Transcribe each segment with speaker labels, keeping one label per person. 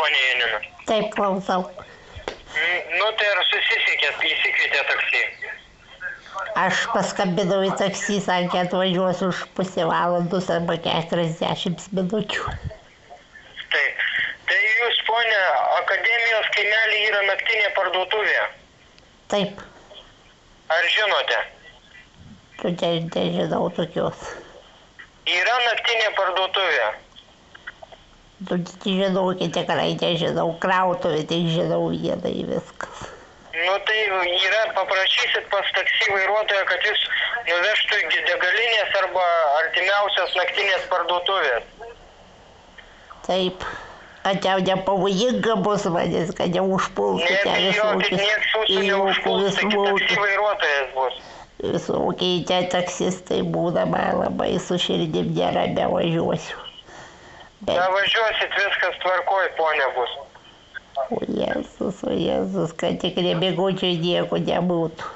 Speaker 1: ponia Janina?
Speaker 2: Taip, klausau.
Speaker 1: Nu tai ar susisiekėt, įsikvietė taksi?
Speaker 2: Aš paskambinau į taksi, sakė, atvažiuos už pusę valandos arba 40 minučių.
Speaker 1: Taip. Tai jūs, ponia, Akademijos kaimelį yra naktinė parduotuvė?
Speaker 2: Taip.
Speaker 1: Ar žinote?
Speaker 2: Tu nežinau tokios.
Speaker 1: Yra naktinė parduotuvė?
Speaker 2: Tu žinokit, tikrai nežinau, krautuvė, tik žinau vieną į viskas.
Speaker 1: Nu tai yra, paprašysit pas taksi vairuotoją, kad jūs nuvežtų į degalinės arba artimiausios naktinės parduotuvės.
Speaker 2: Taip. Kad jau nepavojinga bus manęs, kad neužpultų ten
Speaker 1: Nebijokit, nieks jūsų neužpuls, tik taksi vairuotojas bus.
Speaker 2: Visokiai tie taksistai būna, man labai su širdim nerame važiuosiu.
Speaker 1: Na važiuosit, viskas tvarkoj, ponia bus.
Speaker 2: O Jėzus, kad tik nebėgučiai nieko nebūtų.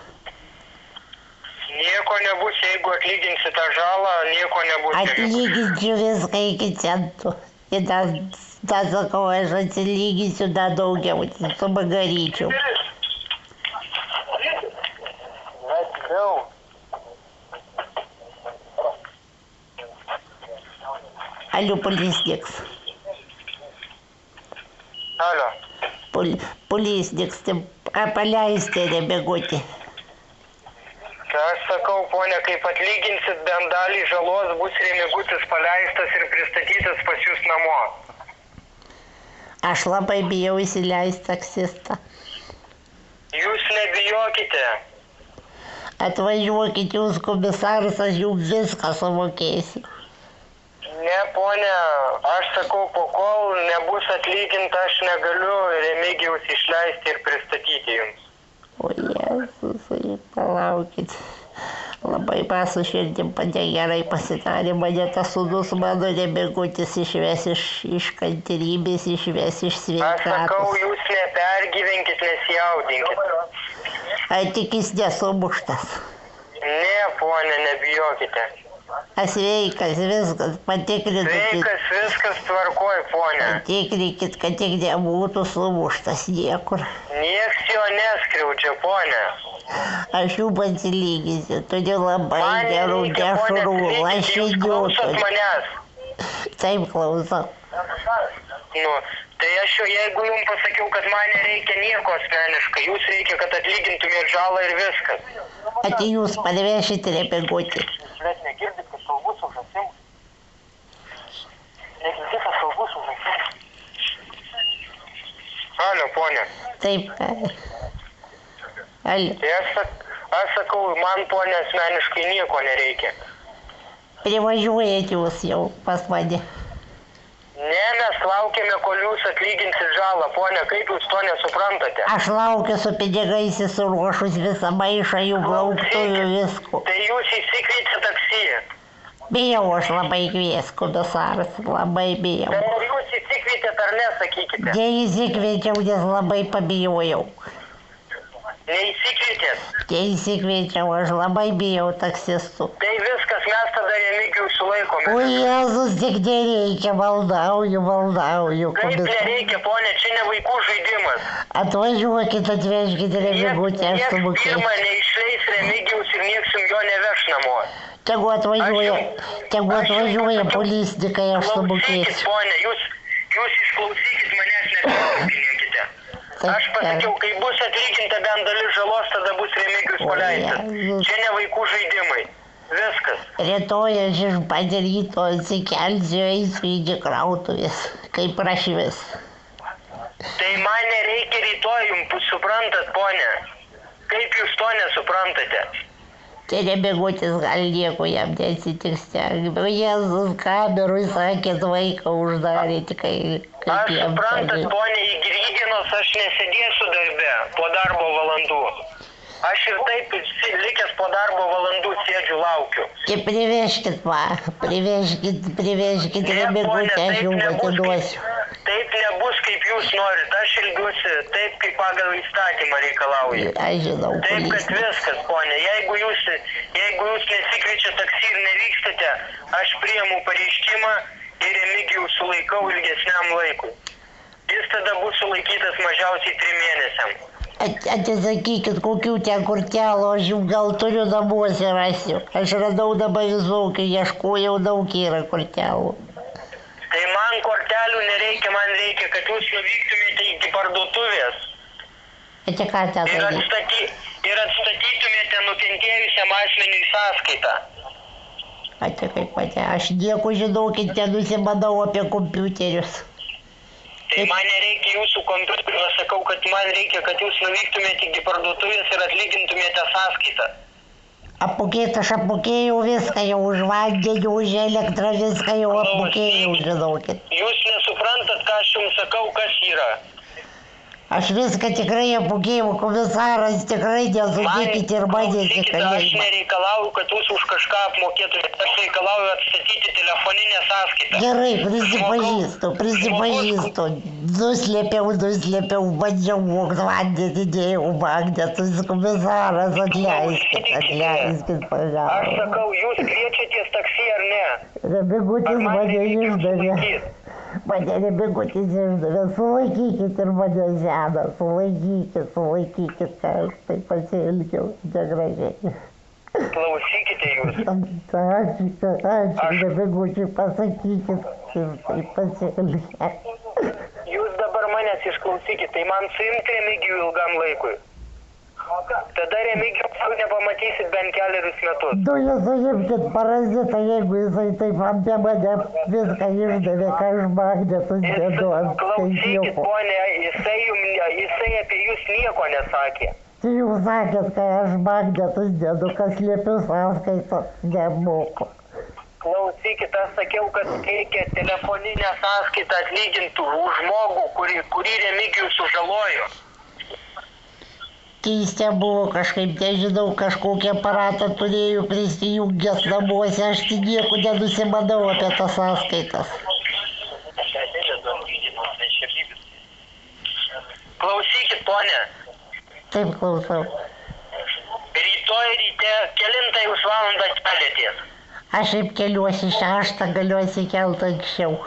Speaker 1: Nieko nebus, jeigu atlyginsit tą žalą, nieko nebus.
Speaker 2: Atlyginsiu viską iki centų. Ir tą sakau, aš atsilyginsiu dar daugiau, su magaryčiau. Alio, policniks.
Speaker 1: Alio.
Speaker 2: Policniks, paleisti nebėgoti.
Speaker 1: Tai aš sakau, ponia, kaip atlyginsit bent dalį žalos, bus Remigutis paleistas ir pristatytas pas jūs namo.
Speaker 2: Aš labai bijau įsileisti taksistą.
Speaker 1: Jūs nebijokite.
Speaker 2: Atvažiuokit jūs, komisaras, aš jums viską sumokėsiu.
Speaker 1: Ne, ponia, aš sakau, po kol nebus atlyginta, aš negaliu Remigijaus išleisti ir pristatyti jums.
Speaker 2: O Jėzus, palaukit. Labai su širdim gerai pasidarė, mane tas sūnus mano Remigutis išves iš kantrybės, išves iš sveikatos.
Speaker 1: Aš sakau, jūs nepergyvenkit, nesijaudinkit.
Speaker 2: Ar tik jis nesumuštas?
Speaker 1: Ne, ponia, nebijokite.
Speaker 2: Sveikas, viskas, patikrinkit.
Speaker 1: Sveikas, viskas tvarkoj, ponia.
Speaker 2: Patikrinkit, kad tik nebūtų sumuštas niekur.
Speaker 1: Nieks jo neskriaučia, ponia.
Speaker 2: Aš jų pasilyginsiu, todėl labai gerų dešrų, lašinių.
Speaker 1: Klausot manęs?
Speaker 2: Taip, klausau.
Speaker 1: Nu, tai aš jau, jeigu jums pasakiau, kad man nereikia nieko asmeniškai, jūs reikia, kad atlygintumėt žalą ir viskas.
Speaker 2: Ati jūs padvešit Remigutį.
Speaker 1: Bet negirdit, kad saugus užrasim. Negirdit, kad saugus užrasim. Alio, ponia.
Speaker 2: Taip. Alio.
Speaker 1: Tai aš sakau, man, ponia, asmeniškai nieko nereikia.
Speaker 2: Privažiuojat jūs jau pas mane.
Speaker 1: Ne, mes laukiame, kol jūs atlyginsit žalą, ponia, kaip jūs to nesuprantate?
Speaker 2: Aš laukiu su pinigais suruošus visą maišą jų lauktuvių visko.
Speaker 1: Tai jūs įsikviečiate taksi.
Speaker 2: Bijau aš labai kvies, komisaras, labai bijau.
Speaker 1: Tai ar jūs įsikvietėt ar ne, sakykite?
Speaker 2: Neįsikviečiau, nes labai pabijojau.
Speaker 1: Neįsikvietėt?
Speaker 2: Neįsikviečiau, aš labai bijau taksistų.
Speaker 1: Tai viskas, mes tada Remigijų sulaikome.
Speaker 2: O Jėzus, tik nereikia, maldauju,
Speaker 1: Kaip nereikia, ponia, čia ne vaikų žaidimas.
Speaker 2: Atvažiuokit, atvežkite Remigutį, aš sumokėsiu.
Speaker 1: Pirma, neišleis Remigijaus ir nieks jums jo neveš namo.
Speaker 2: Tegu atvažiuoja policininkai, aš sumokėsiu.
Speaker 1: Klausykit, ponia, jūs išklausykit manęs, neperspinėkite. Aš pasakiau, kai bus atlyginta bent dalis žalos, tada bus Remigijus paleistas. Čia ne vaikų žaidimai. Viskas.
Speaker 2: Rytoj aš iš pat ryto atsikelsiu, eisiu į krautuvės, kaip prašvis.
Speaker 1: Tai man nereikia rytoj, jums suprantat, ponia. Kaip jūs to nesuprantate?
Speaker 2: Tai Remigutis gal nieko jam neatsitiks. Jėzus, kamerui sakėt, vaiką uždarėte, kaip
Speaker 1: Aš
Speaker 2: jam
Speaker 1: suprantat, ponia, į Grygienos aš nesėdėsiu darbe po darbo valandų. Aš ir taip likęs po darbo valandų sėdžiu, laukiu.
Speaker 2: Tai privežkit man, privežkit Remigutį, aš jums atiduosiu.
Speaker 1: Taip nebus, kaip jūs norit. Aš ilgiuosi taip, kaip pagal įstatymą reikalauja.
Speaker 2: Aš žinau,
Speaker 1: taip, kad viskas, ponia. Jeigu jūs nesikviečiate taksi ir nevykstate, aš priimu pareiškimą ir Remigijų sulaikau ilgesniam laikui. Jis tada bus sulaikytas mažiausiai 3 mėnesiam.
Speaker 2: Atsisakykit, kokių ten kortelų, aš jums gal turiu namuose rasiu. Aš radau dabar visokių, ieškojau, daug yra kortelų.
Speaker 1: Tai man kortelių nereikia, man reikia, kad jūs nuvyktumėte iki parduotuvės.
Speaker 2: Čia ką ten daryti?
Speaker 1: Ir atstatytumėte nukentėjusiam asmeniui sąskaitą.
Speaker 2: Čia kaip patė, aš nieko žinokit, nenusimanau apie kompiuterius.
Speaker 1: Tai man nereikia jūsų kompiuterio, sakau, kad man reikia, kad jūs nuvyktumėte iki parduotuvės ir atlygintumėte sąskaitą.
Speaker 2: Apmokėt aš apmokėjau viską, jau už vandenį, už elektrą viską jau apmokėjau, žinokit.
Speaker 1: Jūs nesuprantat, ką aš jums sakau, kas yra.
Speaker 2: Aš viską tikrai apmokėjau, komisaras tikrai nesudėkit ir manęs į kalėjimą.
Speaker 1: Aš nereikalauju, kad jūs už kažką apmokėtumėte, aš reikalauju atstatyti telefoninę sąskaitą.
Speaker 2: Gerai, prisipažįstu. Nuslėpiau, bandžiau vogt vandenį, dėjau magnetus, komisaras, atleiskit, pažiūrėjau.
Speaker 1: Aš sakau, jūs kviečiatės taksi ar ne?
Speaker 2: Remigutis mane išdavė. Mane Remigutis išdavė, sulaikykit ir mane žemę, sulaikykit, ką aš tai pasielgiau, negražiai.
Speaker 1: Klausykite jūs.
Speaker 2: Ačiū, Remigučiui, pasakykit, kaip tai pasielgia.
Speaker 1: Jūs dabar manęs išklausykit, tai man suimti Remigijų ilgam laikui. Tada Remigijų jau nepamatysit bent 4 metus.
Speaker 2: Jūs suimkit parazitą, jeigu jisai taip ant mane viską išdavė, ką aš magnetus dedu ant skaičiukų.
Speaker 1: Klausykit, ponė, jisai apie jūs nieko nesakė.
Speaker 2: Tai jūs sakėt, kai aš magnetus dedu, kas liepiu sąskaitos nemoku.
Speaker 1: Klausykit, aš sakiau, kad reikia telefoninę sąskaitą atlygintų už žmogų, kurį Remigijus sužalojo.
Speaker 2: Keista buvo kažkaip, nežinau, kažkokią aparatą turėjau prisijungęs namuose, aš tik nieko nenusimanau apie tas sąskaitas.
Speaker 1: Klausykit, ponė.
Speaker 2: Taip, klausau.
Speaker 1: Rytoj ryte, kelintą jūs valandą keliatės?
Speaker 2: Aš šiaip keliuosi 6, galiu atsikelt anksčiau.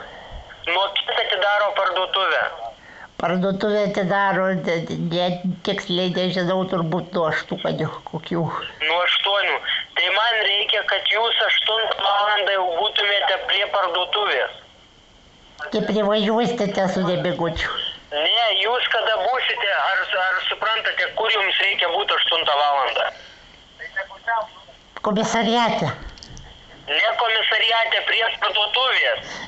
Speaker 1: Nuo kiek atidaro parduotuvę?
Speaker 2: Parduotuvė atidaro, tiksliai nežinau, turbūt nuo 8 kokių.
Speaker 1: Nuo 8. Tai man reikia, kad jūs 8 valandą jau būtumėte prie parduotuvės.
Speaker 2: Tai privažiuosite su Remigučiu.
Speaker 1: Ne, jūs kada būsite, ar suprantate, kur jums reikia būti 8 valandą?
Speaker 2: Komisariate.
Speaker 1: Ne komisariate, prie parduotuvės.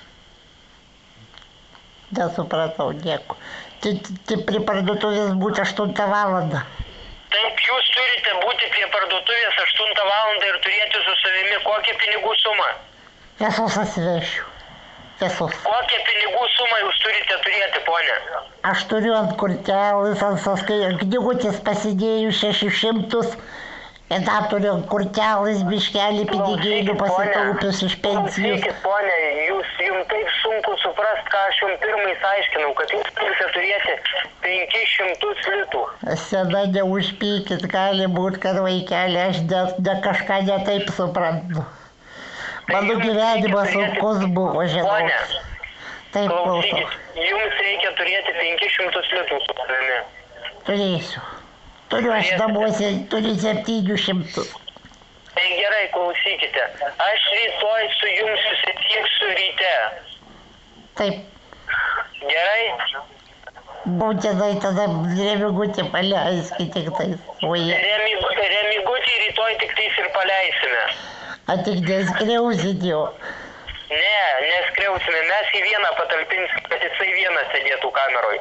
Speaker 2: Nesupratau nieko. Tai prie parduotuvės būti 8 valandą.
Speaker 1: Taip, jūs turite būti prie parduotuvės 8 valandą ir turėti su savimi kokią pinigų sumą?
Speaker 2: Visus atsivešiu. Visus.
Speaker 1: Kokią pinigų sumą jūs turite turėti, ponė?
Speaker 2: Aš turiu ant kortelės, ant sąskaitos, knygutės pasidėjau 600. Ir dar turiu ant kortelės biškelį pinigėlių pasitaupius iš pensijos.
Speaker 1: Klausykit, ponė, jums taip sunku suprast, ką aš jums pirmais aiškinau, kad jūs turite turėti 500 litų.
Speaker 2: Sena neužpykit, gali būti, kad vaikelė, aš ne kažką ne taip suprantu. Mano gyvenimas sunkus buvo, žinau.
Speaker 1: Ponė,
Speaker 2: taip,
Speaker 1: klausykit, jums reikia turėti 500 litų su savimi.
Speaker 2: Turėsiu. Turiu aš namuose, turiu 700.
Speaker 1: Tai gerai, klausykite. Aš rytoj su jums susitieksiu ryte.
Speaker 2: Taip.
Speaker 1: Gerai?
Speaker 2: Būtinai tada Remigutį paleiskit tik tais.
Speaker 1: Remigutį rytoj tik tais ir paleisime.
Speaker 2: A tik neskriausit jo.
Speaker 1: Ne, neskriausime. Mes į vieną patalpinsime, kad jisai vienas sėdėtų kameroj.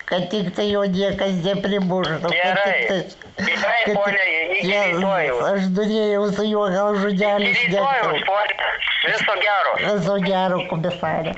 Speaker 2: Kad tik tai jo niekas neprimuštų.
Speaker 1: Gerai. Gerai, ponė, iki rytojaus.
Speaker 2: Aš norėjau su juo gal žodelį šnektelti.
Speaker 1: Iki rytojaus, ponė. Viso gero.
Speaker 2: Viso gero, komisarė.